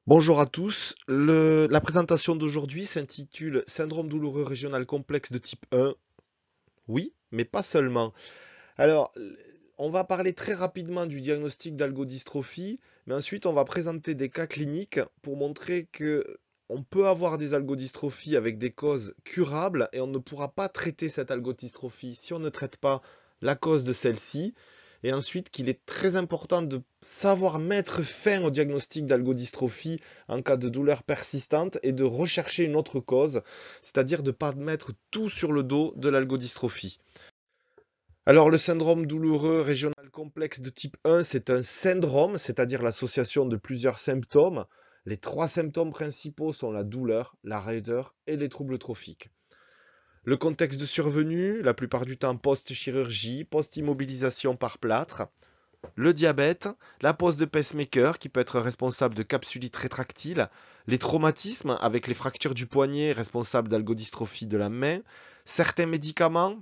Bonjour à tous. La présentation d'aujourd'hui s'intitule Syndrome douloureux régional complexe de type 1. Oui, mais pas seulement. Alors, on va parler très rapidement du diagnostic d'algodystrophie, mais ensuite on va présenter des cas cliniques pour montrer que on peut avoir des algodystrophies avec des causes curables et on ne pourra pas traiter cette algodystrophie si on ne traite pas la cause de celle-ci. Et ensuite qu'il est très important de savoir mettre fin au diagnostic d'algodystrophie en cas de douleur persistante et de rechercher une autre cause, c'est-à-dire de ne pas mettre tout sur le dos de l'algodystrophie. Alors, le syndrome douloureux régional complexe de type 1, c'est un syndrome, c'est-à-dire l'association de plusieurs symptômes. Les trois symptômes principaux sont la douleur, la raideur et les troubles trophiques. Le contexte de survenue, la plupart du temps post-chirurgie, post-immobilisation par plâtre. Le diabète, la pose de pacemaker qui peut être responsable de capsulite rétractile, les traumatismes avec les fractures du poignet responsables d'algodystrophie de la main, certains médicaments,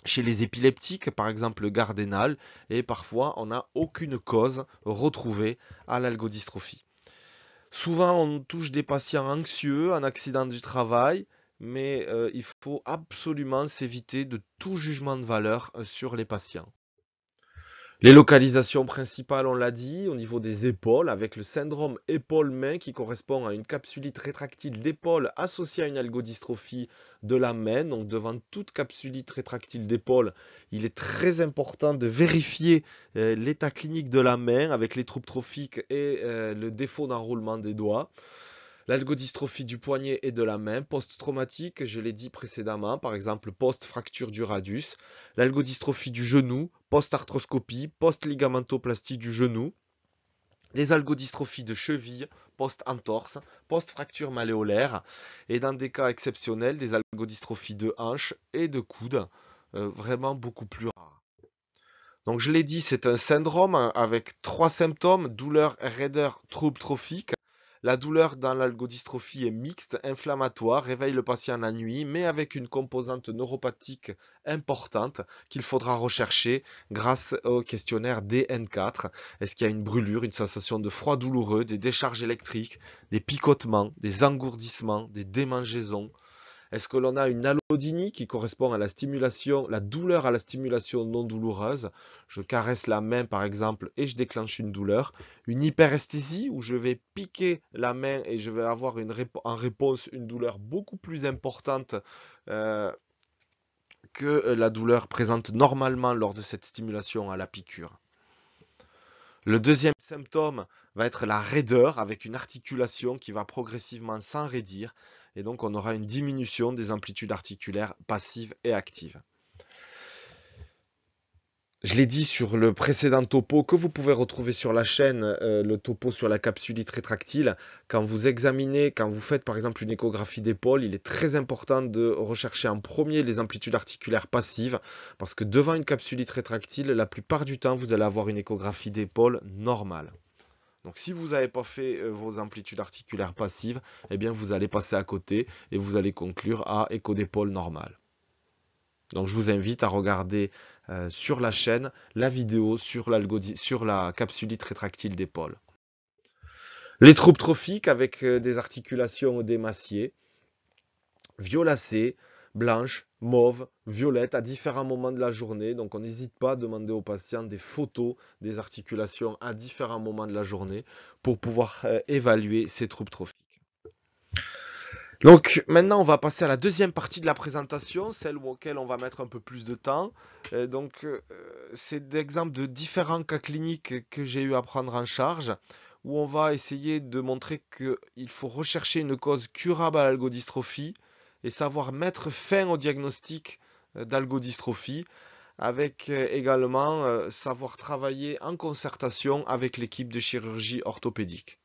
chez les épileptiques, par exemple le Gardénal, et parfois on n'a aucune cause retrouvée à l'algodystrophie. Souvent on touche des patients anxieux en accident du travail, mais il faut absolument s'éviter de tout jugement de valeur sur les patients. Les localisations principales, on l'a dit, au niveau des épaules, avec le syndrome épaule-main qui correspond à une capsulite rétractile d'épaule associée à une algodystrophie de la main. Donc devant toute capsulite rétractile d'épaule, il est très important de vérifier l'état clinique de la main avec les troubles trophiques et le défaut d'enroulement des doigts. L'algodystrophie du poignet et de la main, post-traumatique, je l'ai dit précédemment, par exemple post-fracture du radius. L'algodystrophie du genou, post-arthroscopie, post-ligamentoplastie du genou. Les algodystrophies de cheville, post-entorse, post-fracture malléolaire. Et dans des cas exceptionnels, des algodystrophies de hanche et de coude, vraiment beaucoup plus rares. Donc je l'ai dit, c'est un syndrome avec trois symptômes, douleur, raideur, troubles trophiques. La douleur dans l'algodystrophie est mixte, inflammatoire, réveille le patient la nuit, mais avec une composante neuropathique importante qu'il faudra rechercher grâce au questionnaire DN4. Est-ce qu'il y a une brûlure, une sensation de froid douloureux, des décharges électriques, des picotements, des engourdissements, des démangeaisons? Est-ce que l'on a une allodynie qui correspond à la stimulation, la douleur à la stimulation non douloureuse? Je caresse la main par exemple et je déclenche une douleur. Une hyperesthésie où je vais piquer la main et je vais avoir en réponse une douleur beaucoup plus importante euh, que la douleur présente normalement lors de cette stimulation à la piqûre. Le deuxième symptôme va être la raideur avec une articulation qui va progressivement s'enraidir et donc on aura une diminution des amplitudes articulaires passives et actives. Je l'ai dit sur le précédent topo que vous pouvez retrouver sur la chaîne, le topo sur la capsulite rétractile. Quand vous examinez, quand vous faites par exemple une échographie d'épaule, il est très important de rechercher en premier les amplitudes articulaires passives parce que devant une capsulite rétractile, la plupart du temps, vous allez avoir une échographie d'épaule normale. Donc si vous n'avez pas fait vos amplitudes articulaires passives, eh bien vous allez passer à côté et vous allez conclure à écho d'épaule normale. Donc je vous invite à regarder sur la chaîne la vidéo sur la capsulite rétractile d'épaule. Les troubles trophiques avec des articulations démaciées, violacées, blanches, mauves, violettes à différents moments de la journée. Donc on n'hésite pas à demander aux patients des photos des articulations à différents moments de la journée pour pouvoir évaluer ces troubles trophiques. Donc maintenant on va passer à la deuxième partie de la présentation, celle auquel on va mettre un peu plus de temps. C'est d'exemples de différents cas cliniques que j'ai eu à prendre en charge, où on va essayer de montrer qu'il faut rechercher une cause curable à l'algodystrophie et savoir mettre fin au diagnostic d'algodystrophie, avec également savoir travailler en concertation avec l'équipe de chirurgie orthopédique.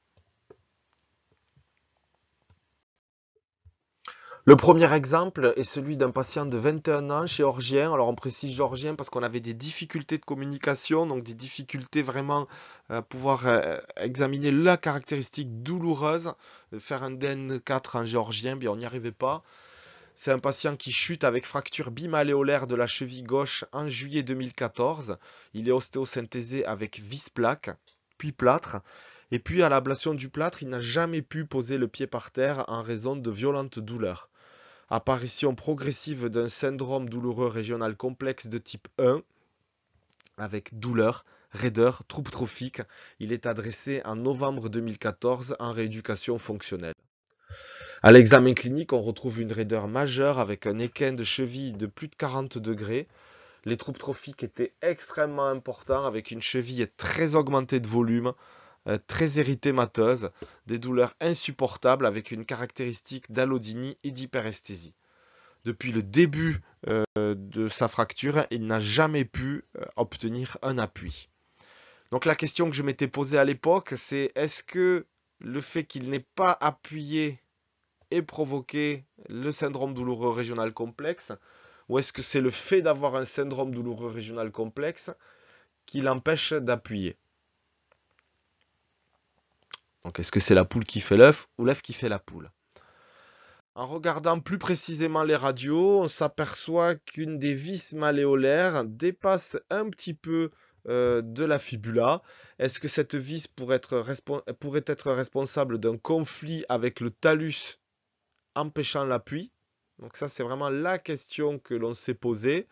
Le premier exemple est celui d'un patient de 21 ans, géorgien. Alors on précise géorgien parce qu'on avait des difficultés de communication, donc des difficultés vraiment à pouvoir examiner la caractéristique douloureuse. Faire un DN4 en géorgien, bien on n'y arrivait pas. C'est un patient qui chute avec fracture bimalléolaire de la cheville gauche en juillet 2014. Il est ostéosynthésé avec vis-plaque, puis plâtre. Et puis à l'ablation du plâtre, il n'a jamais pu poser le pied par terre en raison de violentes douleurs. Apparition progressive d'un syndrome douloureux régional complexe de type 1, avec douleur, raideur, troubles trophiques. Il est adressé en novembre 2014 en rééducation fonctionnelle. À l'examen clinique, on retrouve une raideur majeure avec un équin de cheville de plus de 40 degrés. Les troubles trophiques étaient extrêmement importants avec une cheville très augmentée de volume, très érythémateuse, des douleurs insupportables avec une caractéristique d'allodynie et d'hyperesthésie. Depuis le début de sa fracture, il n'a jamais pu obtenir un appui. Donc la question que je m'étais posée à l'époque, c'est est-ce que le fait qu'il n'ait pas appuyé ait provoqué le syndrome douloureux régional complexe, ou est-ce que c'est le fait d'avoir un syndrome douloureux régional complexe qui l'empêche d'appuyer? Donc est-ce que c'est la poule qui fait l'œuf ou l'œuf qui fait la poule? En regardant plus précisément les radios, on s'aperçoit qu'une des vis malléolaires dépasse un petit peu de la fibula. Est-ce que cette vis pourrait être responsable d'un conflit avec le talus empêchant l'appui? Donc ça, c'est vraiment la question que l'on s'est posée.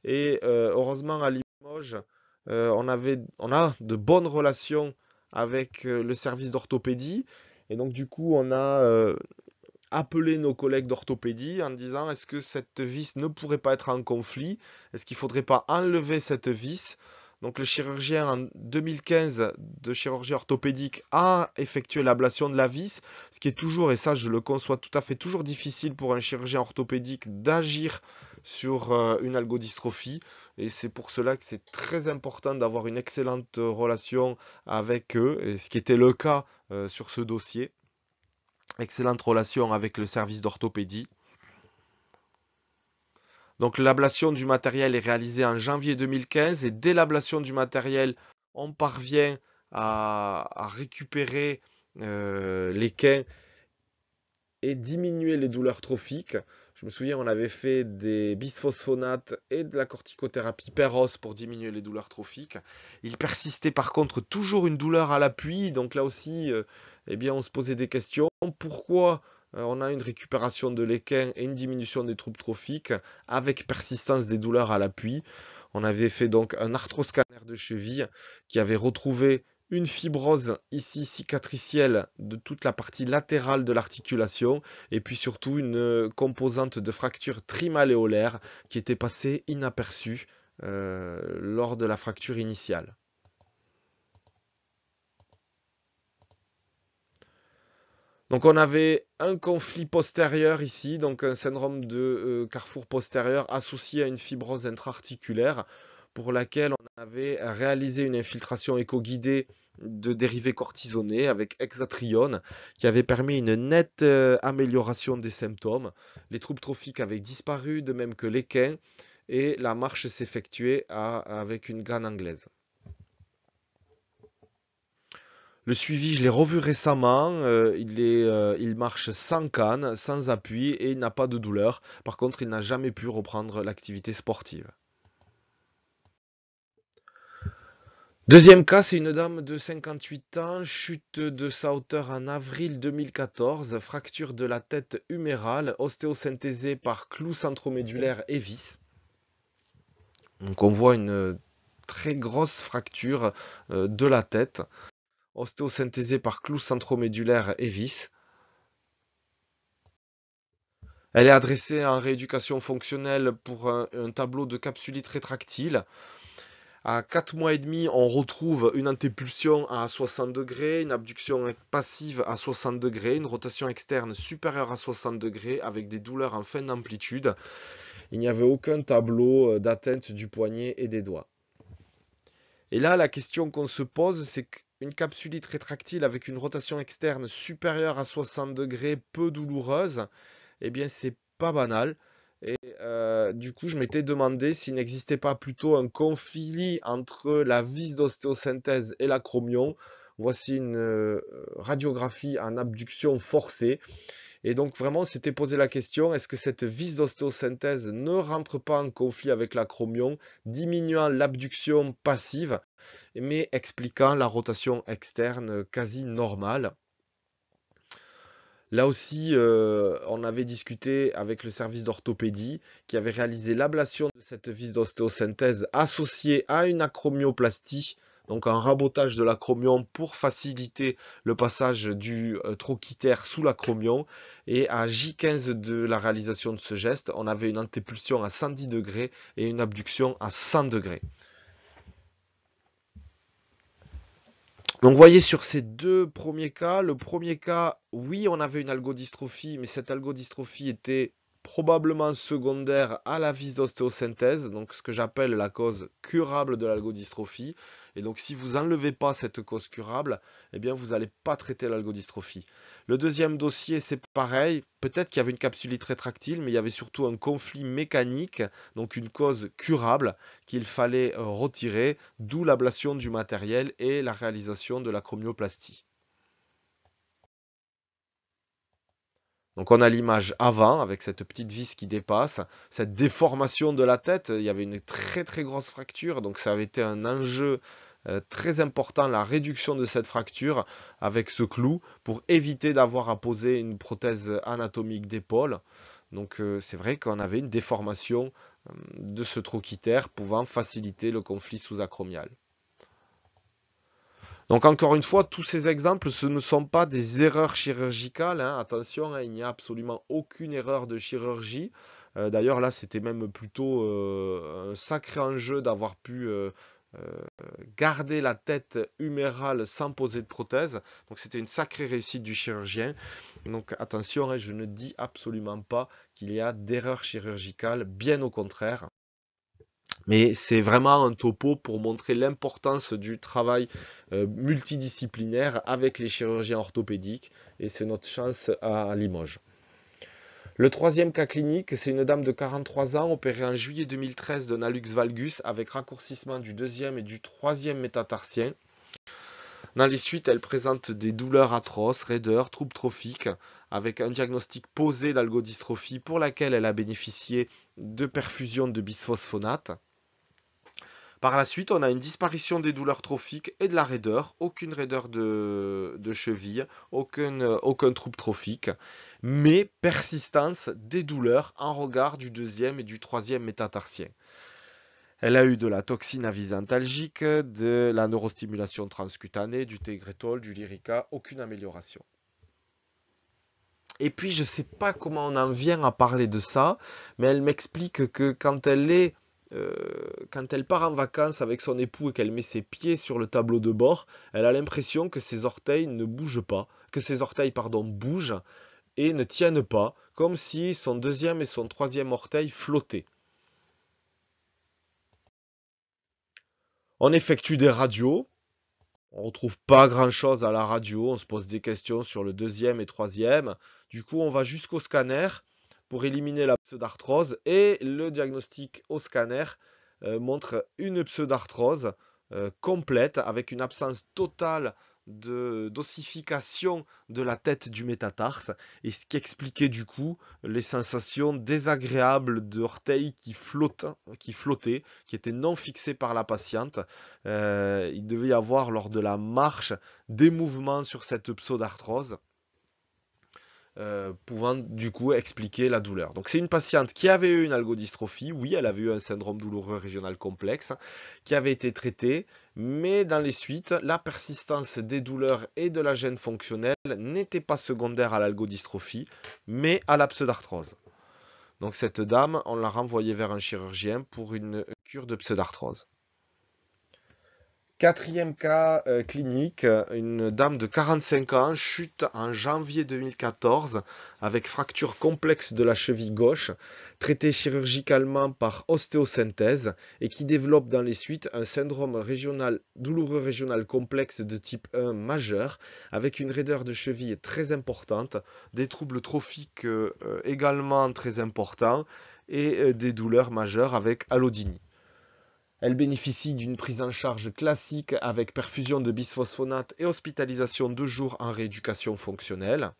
Et heureusement, à Limoges, on a de bonnes relations avec le service d'orthopédie. Et donc, du coup, on a appelé nos collègues d'orthopédie en disant est-ce que cette vis ne pourrait pas être en conflit? Est-ce qu'il ne faudrait pas enlever cette vis? Donc le chirurgien en 2015 de chirurgie orthopédique a effectué l'ablation de la vis, ce qui est toujours, et ça je le conçois tout à fait, toujours difficile pour un chirurgien orthopédique d'agir sur une algodystrophie. Et c'est pour cela que c'est très important d'avoir une excellente relation avec eux, et ce qui était le cas sur ce dossier. Excellente relation avec le service d'orthopédie. Donc l'ablation du matériel est réalisée en janvier 2015 et dès l'ablation du matériel, on parvient à récupérer l'équin et diminuer les douleurs trophiques. Je me souviens, on avait fait des bisphosphonates et de la corticothérapie Peros pour diminuer les douleurs trophiques. Il persistait par contre toujours une douleur à l'appui, donc là aussi, eh bien, on se posait des questions. Pourquoi on a une récupération de l'équin et une diminution des troubles trophiques avec persistance des douleurs à l'appui? On avait fait donc un arthroscanner de cheville qui avait retrouvé une fibrose ici cicatricielle de toute la partie latérale de l'articulation et puis surtout une composante de fracture trimalléolaire qui était passée inaperçue lors de la fracture initiale. Donc on avait un conflit postérieur ici, donc un syndrome de carrefour postérieur associé à une fibrose intra-articulaire pour laquelle on avait réalisé une infiltration éco-guidée de dérivés cortisonés avec hexatrione qui avait permis une nette amélioration des symptômes. Les troubles trophiques avaient disparu, de même que l'équin, et la marche s'effectuait avec une canne anglaise. Le suivi, je l'ai revu récemment. Il marche sans canne, sans appui et il n'a pas de douleur. Par contre, il n'a jamais pu reprendre l'activité sportive. Deuxième cas, c'est une dame de 58 ans, chute de sa hauteur en avril 2014, fracture de la tête humérale, ostéosynthésée par clou centromédulaire et vis. Donc on voit une très grosse fracture de la tête, ostéosynthésée par clou centromédulaire et vis. Elle est adressée en rééducation fonctionnelle pour un tableau de capsulite rétractile. À 4 mois et demi, on retrouve une antépulsion à 60 degrés, une abduction passive à 60 degrés, une rotation externe supérieure à 60 degrés avec des douleurs en fin d'amplitude. Il n'y avait aucun tableau d'atteinte du poignet et des doigts. Et là, la question qu'on se pose, c'est qu'une capsulite rétractile avec une rotation externe supérieure à 60 degrés, peu douloureuse, eh bien, c'est pas banal. Et du coup, je m'étais demandé s'il n'existait pas plutôt un conflit entre la vis d'ostéosynthèse et l'acromion. Voici une radiographie en abduction forcée. Et donc, vraiment, on s'était posé la question, est-ce que cette vis d'ostéosynthèse ne rentre pas en conflit avec l'acromion, diminuant l'abduction passive? mais expliquant la rotation externe quasi normale. Là aussi, on avait discuté avec le service d'orthopédie qui avait réalisé l'ablation de cette vis d'ostéosynthèse associée à une acromioplastie, donc un rabotage de l'acromion pour faciliter le passage du trochiter sous l'acromion. Et à J15 de la réalisation de ce geste, on avait une antépulsion à 110 degrés et une abduction à 100 degrés. Donc, vous voyez sur ces deux premiers cas, le premier cas, oui, on avait une algodystrophie, mais cette algodystrophie était probablement secondaire à la vis d'ostéosynthèse, donc ce que j'appelle la cause curable de l'algodystrophie. Et donc, si vous n'enlevez pas cette cause curable, eh bien, vous n'allez pas traiter l'algodystrophie. Le deuxième dossier, c'est pareil. Peut-être qu'il y avait une capsulite rétractile, mais il y avait surtout un conflit mécanique, donc une cause curable qu'il fallait retirer, d'où l'ablation du matériel et la réalisation de l'acromioplastie. Donc on a l'image avant avec cette petite vis qui dépasse, cette déformation de la tête, il y avait une très très grosse fracture, donc ça avait été un enjeu très important, la réduction de cette fracture avec ce clou pour éviter d'avoir à poser une prothèse anatomique d'épaule. Donc c'est vrai qu'on avait une déformation de ce trochiter pouvant faciliter le conflit sous-acromial. Donc encore une fois, tous ces exemples, ce ne sont pas des erreurs chirurgicales, hein. Attention, hein, il n'y a absolument aucune erreur de chirurgie. D'ailleurs, là, c'était même plutôt un sacré enjeu d'avoir pu garder la tête humérale sans poser de prothèse. Donc c'était une sacrée réussite du chirurgien. Donc attention, hein, je ne dis absolument pas qu'il y a d'erreurs chirurgicales, bien au contraire. Mais c'est vraiment un topo pour montrer l'importance du travail multidisciplinaire avec les chirurgiens orthopédiques. Et c'est notre chance à Limoges. Le troisième cas clinique, c'est une dame de 43 ans opérée en juillet 2013 d'un hallux valgus avec raccourcissement du deuxième et du troisième métatarsien. Dans les suites, elle présente des douleurs atroces, raideurs, troubles trophiques, avec un diagnostic posé d'algodystrophie pour laquelle elle a bénéficié de perfusion de bisphosphonate. Par la suite, on a une disparition des douleurs trophiques et de la raideur, aucune raideur de cheville, aucun trouble trophique, mais persistance des douleurs en regard du deuxième et du troisième métatarsien. Elle a eu de la toxine à visée antalgique, de la neurostimulation transcutanée, du Tegretol, du Lyrica, aucune amélioration. Et puis, je ne sais pas comment on en vient à parler de ça, mais elle m'explique que quand elle part en vacances avec son époux et qu'elle met ses pieds sur le tableau de bord, elle a l'impression que ses orteils ne bougent pas, que ses orteils, pardon, bougent et ne tiennent pas, comme si son deuxième et son troisième orteil flottaient. On effectue des radios, on retrouve pas grand-chose à la radio, on se pose des questions sur le deuxième et troisième. Du coup, on va jusqu'au scanner pour éliminer la pseudarthrose et le diagnostic au scanner montre une pseudarthrose complète avec une absence totale d'ossification de la tête du métatarse et ce qui expliquait du coup les sensations désagréables d'orteils qui flottaient, qui étaient non fixés par la patiente. Il devait y avoir lors de la marche des mouvements sur cette pseudarthrose. Pouvant du coup expliquer la douleur. Donc c'est une patiente qui avait eu une algodystrophie, oui, elle avait eu un syndrome douloureux régional complexe, qui avait été traité, mais dans les suites, la persistance des douleurs et de la gêne fonctionnelle n'était pas secondaire à l'algodystrophie, mais à la pseudarthrose. Donc cette dame, on l'a renvoyée vers un chirurgien pour une cure de pseudarthrose. Quatrième cas clinique, une dame de 45 ans chute en janvier 2014 avec fracture complexe de la cheville gauche, traitée chirurgicalement par ostéosynthèse et qui développe dans les suites un syndrome douloureux régional complexe de type 1 majeur avec une raideur de cheville très importante, des troubles trophiques également très importants et des douleurs majeures avec allodynie. Elle bénéficie d'une prise en charge classique avec perfusion de bisphosphonate et hospitalisation 2 jours en rééducation fonctionnelle.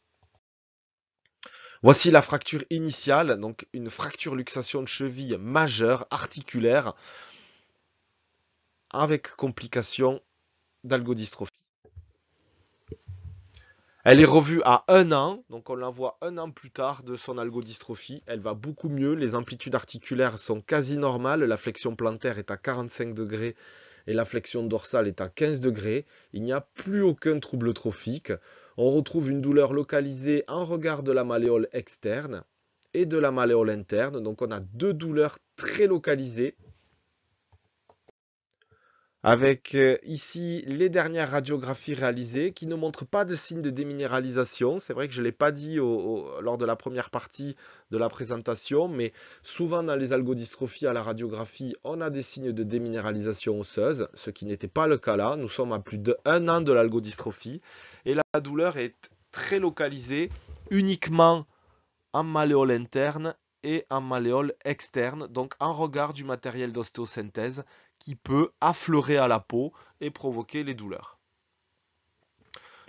Voici la fracture initiale, donc une fracture luxation de cheville majeure, articulaire, avec complications d'algodystrophie. Elle est revue à 1 an, donc on la voit 1 an plus tard de son algodystrophie. Elle va beaucoup mieux, les amplitudes articulaires sont quasi normales, la flexion plantaire est à 45 degrés et la flexion dorsale est à 15 degrés. Il n'y a plus aucun trouble trophique. On retrouve une douleur localisée en regard de la malléole externe et de la malléole interne. Donc on a deux douleurs très localisées. Avec ici les dernières radiographies réalisées qui ne montrent pas de signe de déminéralisation. C'est vrai que je ne l'ai pas dit lors de la première partie de la présentation, mais souvent dans les algodystrophies à la radiographie, on a des signes de déminéralisation osseuse, ce qui n'était pas le cas là. Nous sommes à plus d'1 an de l'algodystrophie et la douleur est très localisée uniquement en malléole interne et en malléole externe, donc en regard du matériel d'ostéosynthèse qui peut affleurer à la peau et provoquer les douleurs.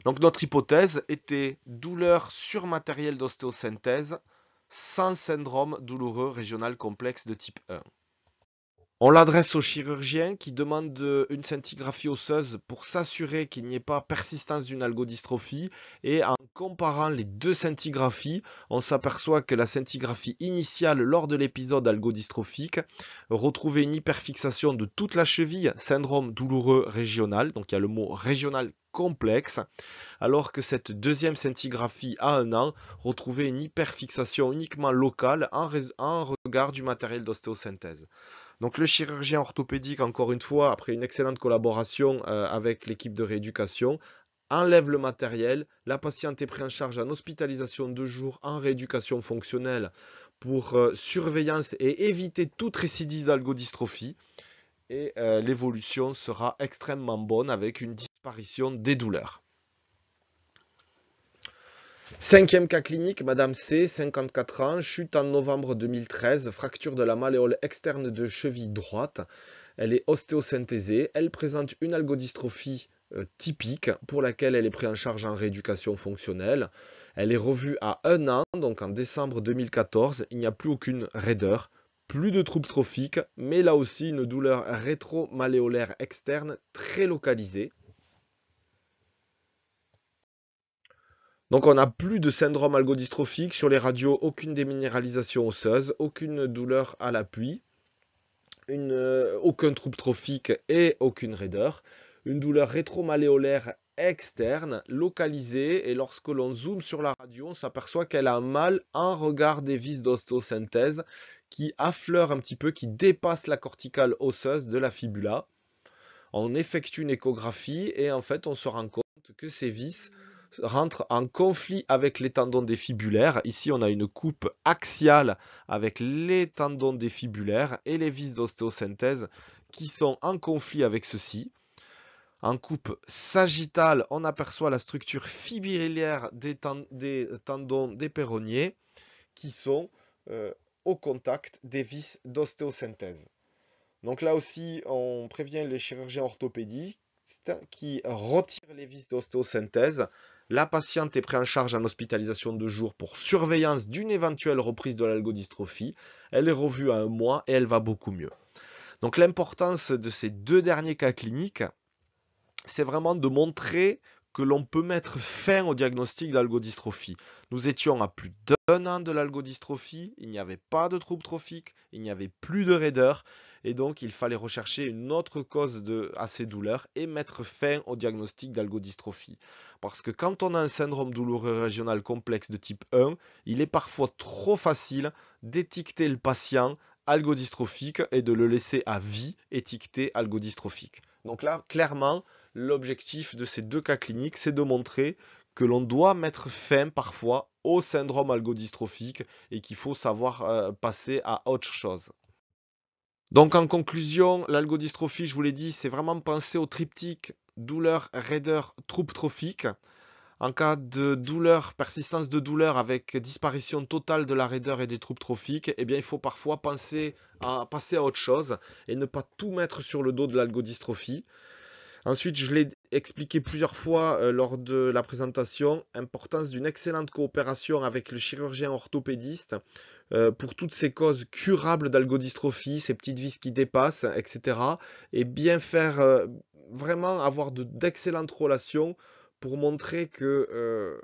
Donc notre hypothèse était douleur sur matériel d'ostéosynthèse sans syndrome douloureux régional complexe de type 1. On l'adresse au chirurgien qui demande une scintigraphie osseuse pour s'assurer qu'il n'y ait pas persistance d'une algodystrophie. Et en comparant les deux scintigraphies, on s'aperçoit que la scintigraphie initiale lors de l'épisode algodystrophique retrouvait une hyperfixation de toute la cheville, syndrome douloureux régional, donc il y a le mot régional complexe, alors que cette deuxième scintigraphie à 1 an retrouvait une hyperfixation uniquement locale en regard du matériel d'ostéosynthèse. Donc le chirurgien orthopédique, encore une fois, après une excellente collaboration avec l'équipe de rééducation, enlève le matériel. La patiente est prise en charge en hospitalisation 2 jours en rééducation fonctionnelle pour surveillance et éviter toute récidive d'algodystrophie. Et l'évolution sera extrêmement bonne avec une disparition des douleurs. 5e cas clinique, Madame C, 54 ans, chute en novembre 2013, fracture de la malléole externe de cheville droite. Elle est ostéosynthésée. Elle présente une algodystrophie typique pour laquelle elle est prise en charge en rééducation fonctionnelle. Elle est revue à 1 an, donc en décembre 2014. Il n'y a plus aucune raideur, plus de troubles trophiques, mais là aussi une douleur rétro-malléolaire externe très localisée. Donc on n'a plus de syndrome algodystrophique sur les radios, aucune déminéralisation osseuse, aucune douleur à l'appui, aucun trouble trophique et aucune raideur. Une douleur rétromalléolaire externe, localisée, et lorsque l'on zoome sur la radio, on s'aperçoit qu'elle a mal en regard des vis d'ostéosynthèse qui affleurent un petit peu, qui dépassent la corticale osseuse de la fibula. On effectue une échographie et en fait on se rend compte que ces vis rentrent en conflit avec les tendons défibulaires. Ici, on a une coupe axiale avec les tendons défibulaires et les vis d'ostéosynthèse qui sont en conflit avec ceux-ci. En coupe sagittale, on aperçoit la structure fibrillaire des tendons des péronniers qui sont au contact des vis d'ostéosynthèse. Donc là aussi, on prévient les chirurgiens orthopédiques qui retirent les vis d'ostéosynthèse. La patiente est prise en charge en hospitalisation 2 jours pour surveillance d'une éventuelle reprise de l'algodystrophie. Elle est revue à 1 mois et elle va beaucoup mieux. Donc l'importance de ces deux derniers cas cliniques, c'est vraiment de montrer que l'on peut mettre fin au diagnostic d'algodystrophie. Nous étions à plus d'1 an de l'algodystrophie, il n'y avait pas de troubles trophiques, il n'y avait plus de raideur, et donc il fallait rechercher une autre cause à ces douleurs et mettre fin au diagnostic d'algodystrophie. Parce que quand on a un syndrome douloureux régional complexe de type 1, il est parfois trop facile d'étiqueter le patient algodystrophique et de le laisser à vie étiqueté algodystrophique. Donc là, clairement, l'objectif de ces deux cas cliniques, c'est de montrer que l'on doit mettre fin parfois au syndrome algodystrophique et qu'il faut savoir passer à autre chose. Donc en conclusion, l'algodystrophie, je vous l'ai dit, c'est vraiment penser au triptyque douleur, raideur, trouble trophique. En cas de douleur, persistance de douleur avec disparition totale de la raideur et des troubles trophiques, eh bien, il faut parfois penser à passer à autre chose et ne pas tout mettre sur le dos de l'algodystrophie. Ensuite, je l'ai expliqué plusieurs fois lors de la présentation, importance d'une excellente coopération avec le chirurgien orthopédiste pour toutes ces causes curables d'algodystrophie, ces petites vis qui dépassent, etc. Et bien faire, vraiment avoir d'excellentes relations pour montrer que